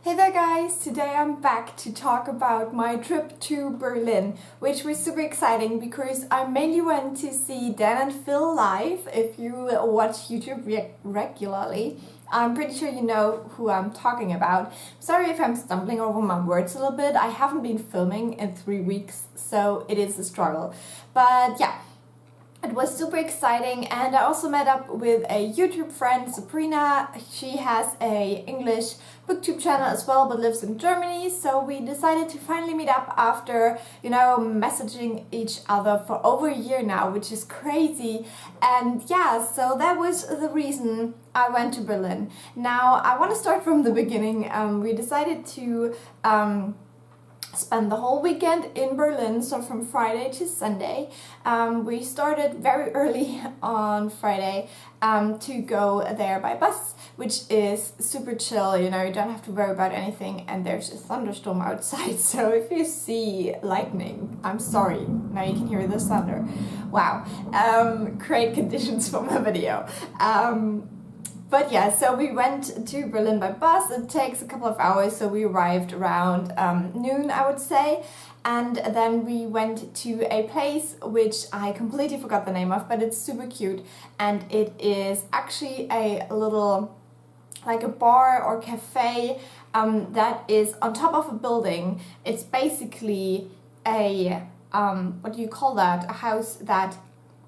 Hey there guys! Today I'm back to talk about my trip to Berlin, which was super exciting because I mainly went to see Dan and Phil live. If you watch YouTube regularly, I'm pretty sure you know who I'm talking about. Sorry if I'm stumbling over my words a little bit. I haven't been filming in 3 weeks, so it is a struggle. But yeah. It was super exciting, and I also met up with a YouTube friend, Sabrina. She has a English Booktube channel as well, but lives in Germany. So we decided to finally meet up after, messaging each other for over a year now, which is crazy. And yeah, so that was the reason I went to Berlin. Now, I want to start from the beginning. We decided to spend the whole weekend in Berlin, so from Friday to Sunday. We started very early on Friday to go there by bus, which is super chill, you don't have to worry about anything, and there's a thunderstorm outside, so if you see lightning, I'm sorry, now you can hear the thunder. Wow, great conditions for my video. But yeah, so we went to Berlin by bus. It takes a couple of hours, so we arrived around noon, I would say. And then we went to a place which I completely forgot the name of, but it's super cute. And it is actually a little, like a bar or cafe that is on top of a building. It's basically a, what do you call that? A house that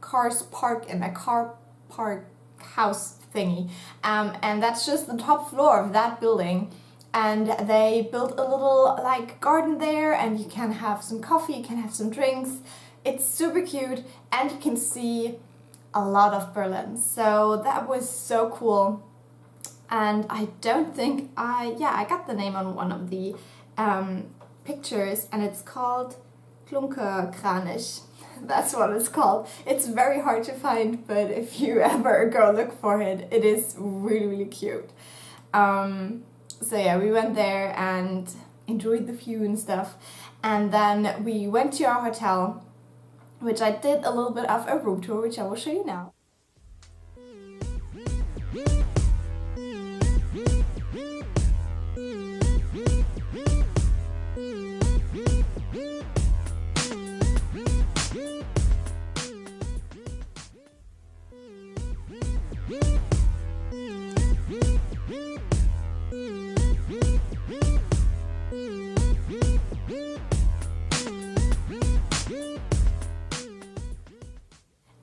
cars park in, a car park house thingy, and that's just the top floor of that building, and they built a little like garden there, and you can have some coffee, you can have some drinks. It's super cute, and you can see a lot of Berlin, so that was so cool. And I don't think I got the name on one of the pictures, and it's called Klunkerkranich. That's what it's called. It's very hard to find, but if you ever go look for it, it is really, really cute. So yeah, we went there and enjoyed the view and stuff. And then we went to our hotel, which I did a little bit of a room tour, which I will show you now.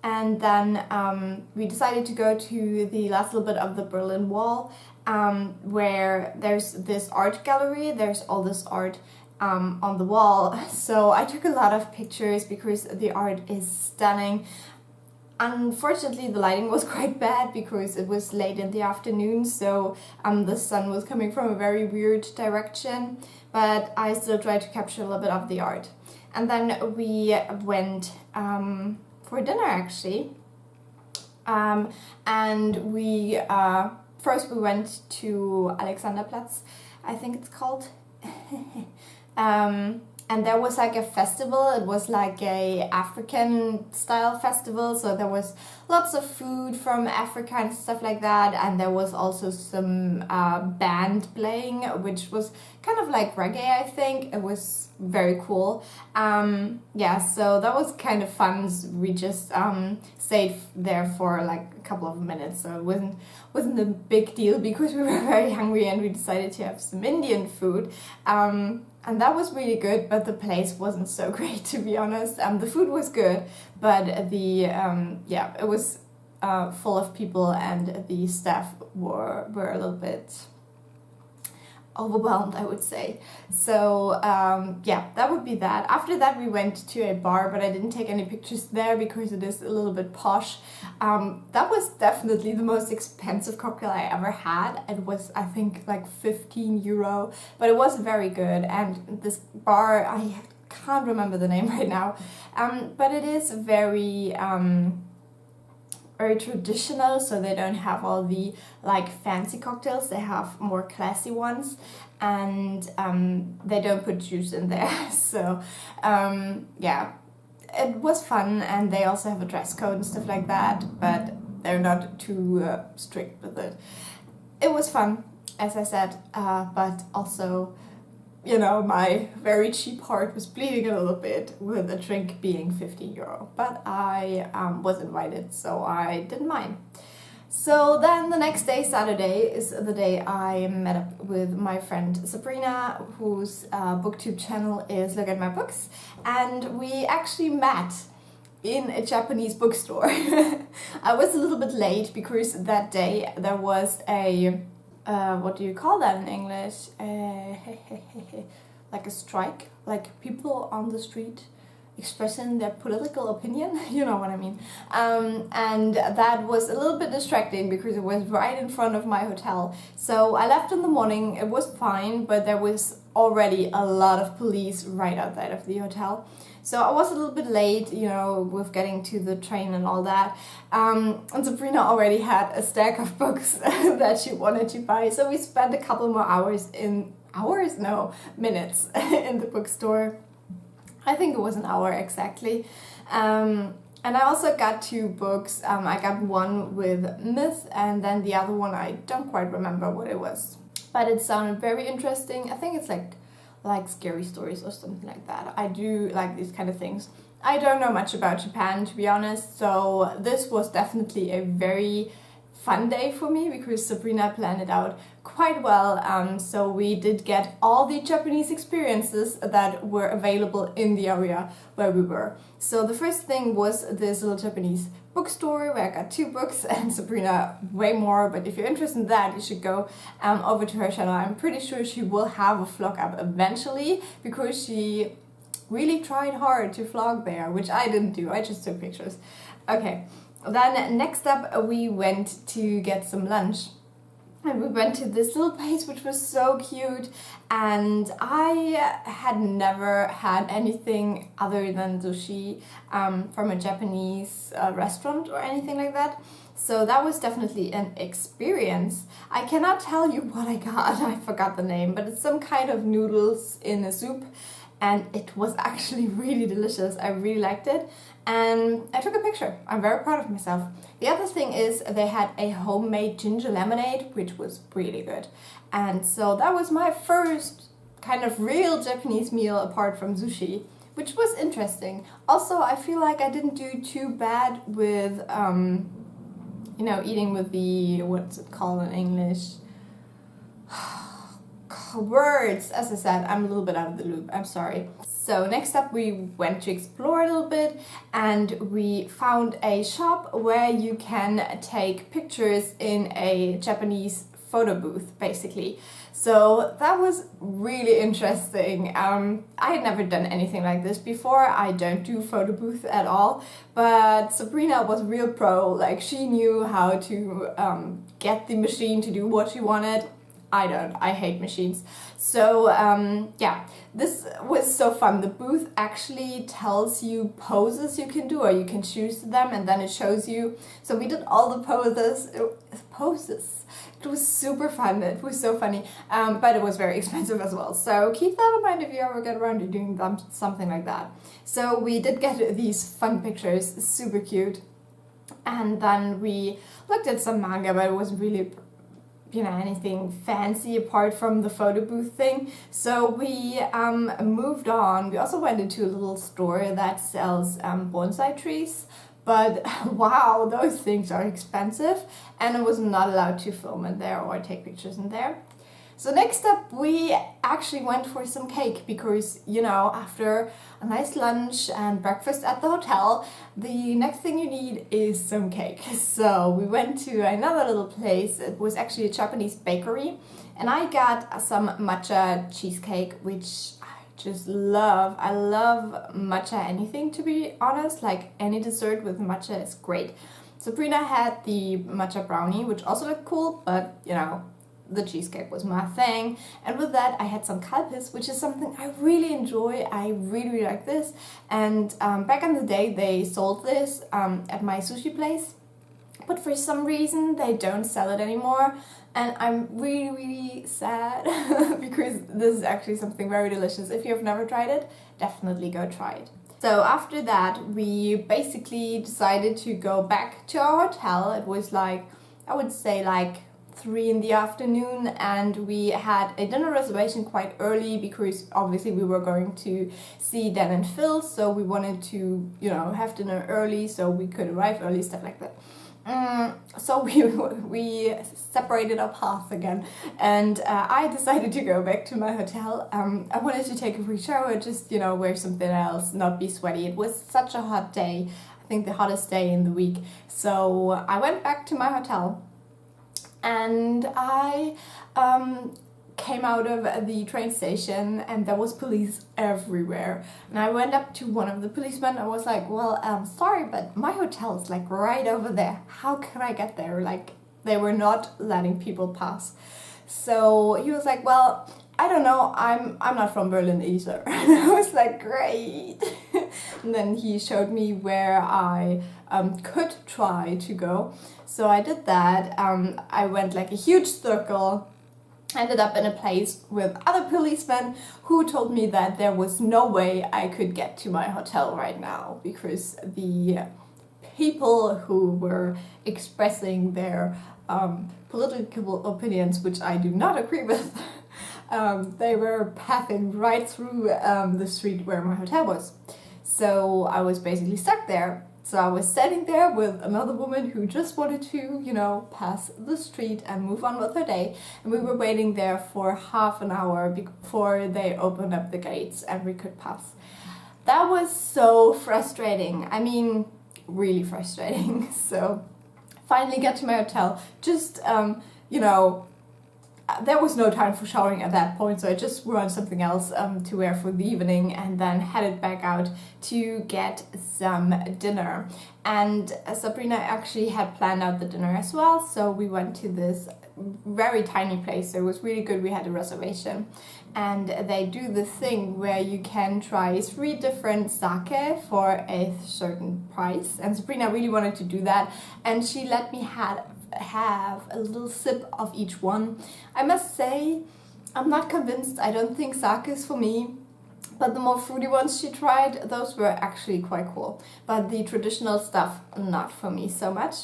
And then we decided to go to the last little bit of the Berlin Wall, where there's this art gallery. There's all this art on the wall. So I took a lot of pictures because the art is stunning. Unfortunately, the lighting was quite bad because it was late in the afternoon, so the sun was coming from a very weird direction, but I still tried to capture a little bit of the art. And then we went for dinner, actually, and we first we went to Alexanderplatz, I think it's called. And there was like a festival. It was like a African style festival, so there was lots of food from Africa and stuff like that, and there was also some band playing, which was kind of like reggae, I think. It was very cool. Yeah, so that was kind of fun. We just stayed there for like a couple of minutes, so it wasn't a big deal because we were very hungry, and we decided to have some Indian food. And that was really good, but the place wasn't so great, to be honest. The food was good, but the it was full of people, and the staff were a little bit overwhelmed, I would say. So yeah, that would be that. After that we went to a bar, but I didn't take any pictures there because it is a little bit posh. That was definitely the most expensive cocktail I ever had. It was, I think, like 15 euro, but it was very good. And this bar, I can't remember the name right now, but it is very very traditional, so they don't have all the like fancy cocktails, they have more classy ones, and they don't put juice in there. So yeah, it was fun, and they also have a dress code and stuff like that, but they're not too strict with it. It was fun, as I said, but also, you know, my very cheap heart was bleeding a little bit with a drink being 15 euro. But I was invited, so I didn't mind. So then the next day, Saturday, is the day I met up with my friend Sabrina, whose Booktube channel is Look at My Books, and we actually met in a Japanese bookstore. I was a little bit late because that day there was a what do you call that in English? Like a strike, like people on the street expressing their political opinion, you know what I mean. And that was a little bit distracting because it was right in front of my hotel. So I left in the morning, it was fine, but there was already a lot of police right outside of the hotel. So I was a little bit late, you know, with getting to the train and all that. And Sabrina already had a stack of books that she wanted to buy. So we spent a couple more hours minutes in the bookstore. I think it was an hour exactly. And I also got two books. I got one with myth and then the other one, I don't quite remember what it was. But it sounded very interesting. I think it's like scary stories or something like that. I do like these kind of things. I don't know much about Japan, to be honest, so this was definitely a very fun day for me because Sabrina planned it out quite well. So we did get all the Japanese experiences that were available in the area where we were. So the first thing was this little Japanese bookstore where I got two books, and Sabrina way more, but if you're interested in that, you should go over to her channel. I'm pretty sure she will have a vlog up eventually because she really tried hard to vlog there, which I didn't do, I just took pictures. Okay, then next up we went to get some lunch. And we went to this little place which was so cute, and I had never had anything other than sushi from a Japanese restaurant or anything like that. So that was definitely an experience. I cannot tell you what I got, I forgot the name, but it's some kind of noodles in a soup, and it was actually really delicious. I really liked it. And I took a picture. I'm very proud of myself. The other thing is they had a homemade ginger lemonade, which was really good. And so that was my first kind of real Japanese meal apart from sushi, which was interesting. Also, I feel like I didn't do too bad with, you know, eating with the, what's it called in English? Words, as I said, I'm a little bit out of the loop, I'm sorry. So next up we went to explore a little bit, and we found a shop where you can take pictures in a Japanese photo booth, basically. So that was really interesting. I had never done anything like this before. I don't do photo booth at all, but Sabrina was real pro. Like, she knew how to get the machine to do what she wanted. I don't. I hate machines. So yeah, this was so fun. The booth actually tells you poses you can do, or you can choose them, and then it shows you. So we did all the poses. It was super fun. It was so funny, but it was very expensive as well. So keep that in mind if you ever get around to doing something like that. So we did get these fun pictures, super cute. And then we looked at some manga, but it wasn't really, you know, anything fancy apart from the photo booth thing. So we moved on. We also went into a little store that sells bonsai trees, but wow, those things are expensive, and I was not allowed to film in there or take pictures in there. So next up we actually went for some cake because, you know, after a nice lunch and breakfast at the hotel, the next thing you need is some cake. So we went to another little place. It was actually a Japanese bakery, and I got some matcha cheesecake, which I just love. I love matcha anything, to be honest. Like, any dessert with matcha is great. Sabrina had the matcha brownie, which also looked cool, but, you know, the cheesecake was my thing. And with that I had some kalpis, which is something I really enjoy. I really like this, and back in the day they sold this at my sushi place, but for some reason they don't sell it anymore, and I'm really sad because this is actually something very delicious. If you've never tried it, definitely go try it. So after that, we basically decided to go back to our hotel. It was like, I would say like 3 in the afternoon, and we had a dinner reservation quite early because obviously we were going to see Dan and Phil, so we wanted to, you know, have dinner early so we could arrive early, stuff like that. So we separated our paths again, and I decided to go back to my hotel. I wanted to take a free shower, just, you know, wear something else, not be sweaty. It was such a hot day, I think the hottest day in the week. So I went back to my hotel, and I came out of the train station, and there was police everywhere. And I went up to one of the policemen. I was like, well, sorry, but my hotel is like right over there. How can I get there? Like, they were not letting people pass. So he was like, well, I don't know, I'm not from Berlin either. And I was like, great. And then he showed me where I could try to go. So I did that. I went like a huge circle, ended up in a place with other policemen who told me that there was no way I could get to my hotel right now because the people who were expressing their political opinions, which I do not agree with, they were passing right through the street where my hotel was. So I was basically stuck there. So I was sitting there with another woman who just wanted to, you know, pass the street and move on with her day. And we were waiting there for half an hour before they opened up the gates and we could pass. That was so frustrating. I mean, really frustrating. So finally got to my hotel. Just, you know, there was no time for showering at that point, so I just wore on something else to wear for the evening and then headed back out to get some dinner. And Sabrina actually had planned out the dinner as well, so we went to this very tiny place. So it was really good. We had a reservation, and they do this thing where you can try 3 different sake for a certain price, and Sabrina really wanted to do that, and she let me have a little sip of each one. I must say, I'm not convinced. I don't think sake is for me, but the more fruity ones she tried, those were actually quite cool. But the traditional stuff, not for me so much.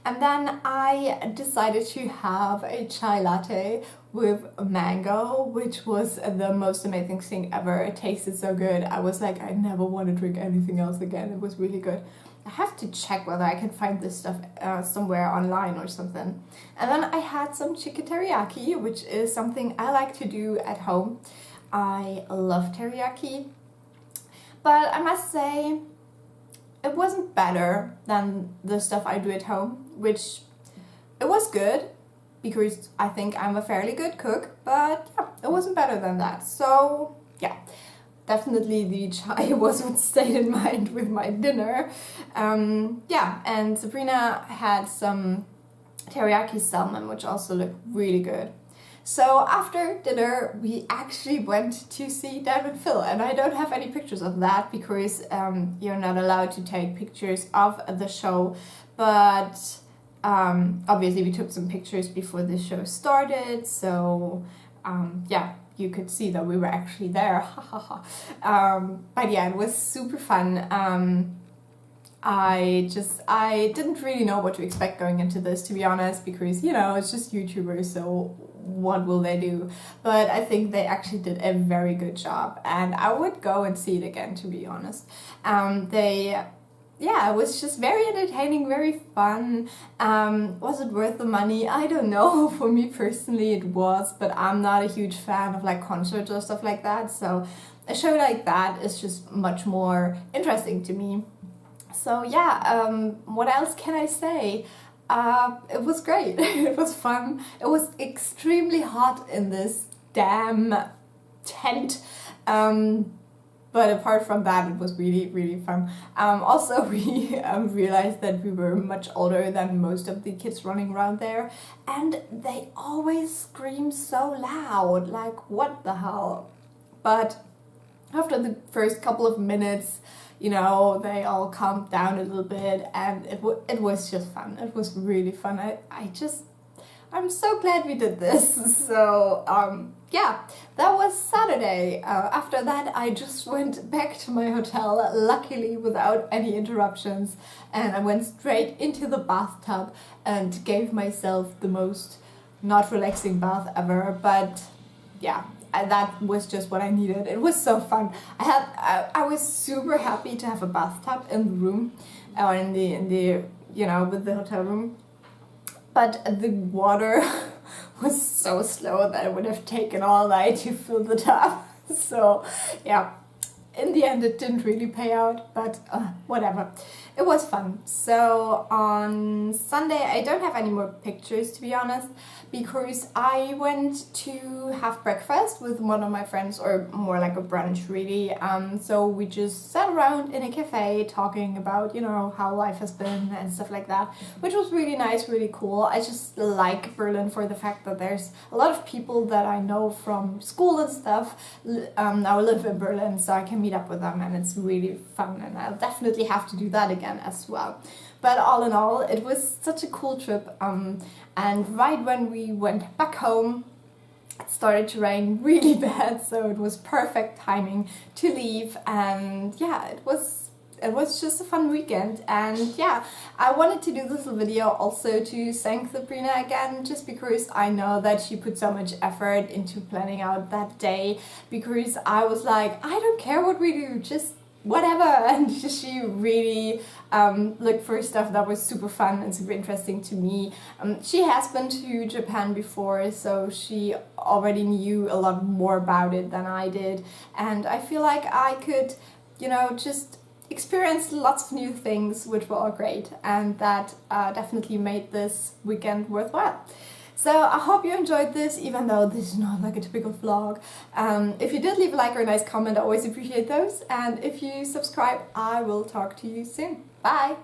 And then I decided to have a chai latte with mango, which was the most amazing thing ever. It tasted so good. I was like, I never want to drink anything else again. It was really good. I have to check whether I can find this stuff somewhere online or something. And then I had some chicken teriyaki, which is something I like to do at home. I love teriyaki, but I must say it wasn't better than the stuff I do at home, which it was good because I think I'm a fairly good cook, but yeah, it wasn't better than that. So yeah. Definitely the chai was what stayed in mind with my dinner. Yeah, and Sabrina had some teriyaki salmon, which also looked really good. So after dinner, we actually went to see Dan and Phil, and I don't have any pictures of that because you're not allowed to take pictures of the show, but obviously we took some pictures before the show started, so yeah, you could see that we were actually there. But yeah, it was super fun. I didn't really know what to expect going into this, to be honest, because, you know, it's just YouTubers, so what will they do? But I think they actually did a very good job, and I would go and see it again, to be honest. Yeah, it was just very entertaining, very fun. Was it worth the money? I don't know. For me personally it was, but I'm not a huge fan of like concerts or stuff like that, so a show like that is just much more interesting to me. So yeah, what else can I say? It was great. It was fun. It was extremely hot in this damn tent. But apart from that, it was really, really fun. Also, we realized that we were much older than most of the kids running around there. And they always scream so loud, like what the hell? But after the first couple of minutes, you know, they all calmed down a little bit, and it was just fun. It was really fun. I'm so glad we did this. So yeah, that was Saturday. After that I just went back to my hotel, luckily without any interruptions, and I went straight into the bathtub and gave myself the most not relaxing bath ever, but yeah, that was just what I needed. It was so fun. I was super happy to have a bathtub in the room, or in the you know, with the hotel room, but the water was so slow that it would have taken all night to fill the tub. So yeah, in the end it didn't really pay out, but whatever. It was fun. So on Sunday I don't have any more pictures, to be honest, because I went to have breakfast with one of my friends, or more like a brunch really. So we just sat around in a cafe talking about, you know, how life has been and stuff like that, which was really nice, really cool. I just like Berlin for the fact that there's a lot of people that I know from school and stuff now live in Berlin, so I can meet up with them, and it's really fun, and I'll definitely have to do that again as well. But all in all, it was such a cool trip, and right when we went back home it started to rain really bad, so it was perfect timing to leave. And yeah, it was just a fun weekend. And yeah, I wanted to do this little video also to thank Sabrina again, just because I know that she put so much effort into planning out that day, because I was like, I don't care what we do, just whatever, and she really looked for stuff that was super fun and super interesting to me. She has been to Japan before, so she already knew a lot more about it than I did, and I feel like I could, you know, just experience lots of new things, which were all great, and that definitely made this weekend worthwhile. So I hope you enjoyed this, even though this is not like a typical vlog. If you did, leave a like or a nice comment, I always appreciate those. And if you subscribe, I will talk to you soon. Bye!